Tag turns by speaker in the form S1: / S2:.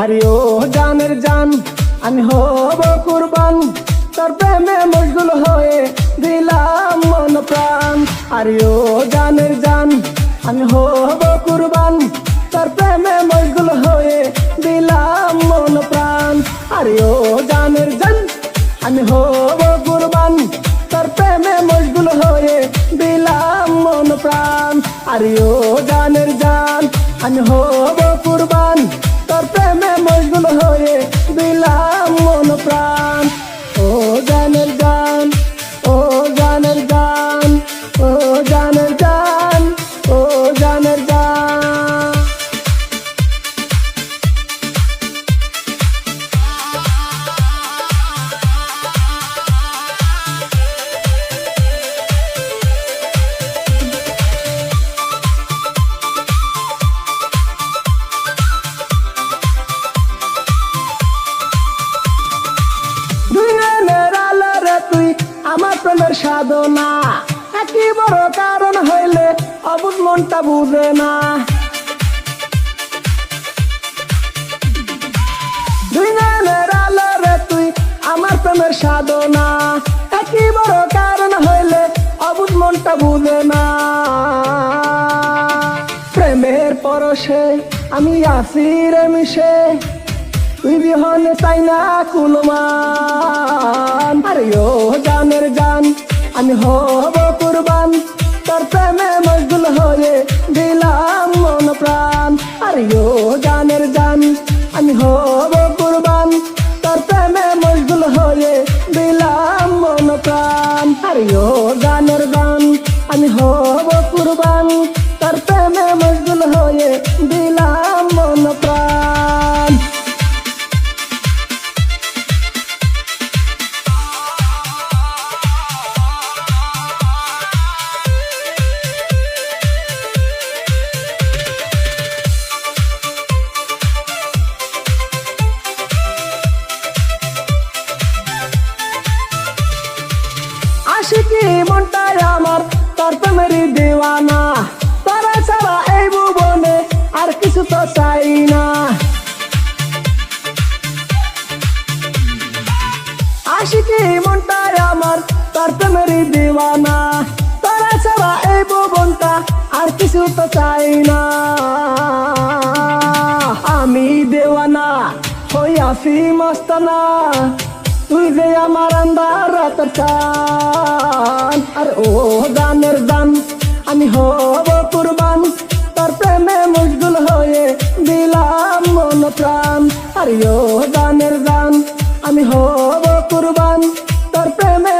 S1: আরে ও জানের জান আমি হব কুরবান, তোর প্রেমে মশগুল হয়ে দিলাম মন প্রাণ। আরে ও জানের জান আমি হব কুরবান, তোর প্রেমে মশগুল হয়ে দিলাম মন প্রাণ। আরে ও জানের জান আমি হব কুরবান, তোর প্রেমে মশগুল হয়ে দিলাম মন প্রাণ। আরে ও জানের জান আমি হব কুরবান, তোর প্রেমে মশগুল হয়ে দিলাম মন প্রাণ। ও জানের জান, ও জানের জান, ও জানের জান, ও জানের জান। আমার প্রেমের সাধনা একই বড় কারণ হইলে অবুঝ মনটা বুঝে না। দুই নয়নের আলো রে তুই আমার প্রেমের সাধনা একই বড় কারণ হইলে অবুঝ মনটা বুঝে না। প্রেমের পরশে আমি আছি রে মিশে, তুই বিহনে চাই না কোনো মান। আরে ও জানের জান আমি হব কুরবান, তোর প্রেমে মশগুল হয়ে দিলাম মন প্রাণ। আরে ও জানের জান আমি হব কুরবান, তোর প্রেমে মশগুল হয়ে দিলাম মন প্রাণ। আরে ও জানের জান আমি হব কুরবান, তোর প্রেমে মশগুল হয়ে দিলাম মন প্রাণ। আশিকি মনটাই আমার তোর প্রেমেরই দেওয়ানা, তারা ছাড়া এই ভুবনে আর কিছু তো চাই না। আশিকি মনটাই আমার তোর প্রেমেরই দেওয়ানা, তারা ছাড়া এই ভুবনটা আর কিছু তো চাই না। আমি দেওয়ানা হইয়াছি মস্তানা, তুই যে আমার আন্দার রাতের চান। আর ও জানের জান আমি হব কুরবান, তোর প্রেমে মশগুল হয়ে দিলাম মন প্রাণ। আর ও জানের জান আমি হব কুরবান, তোর প্রেমে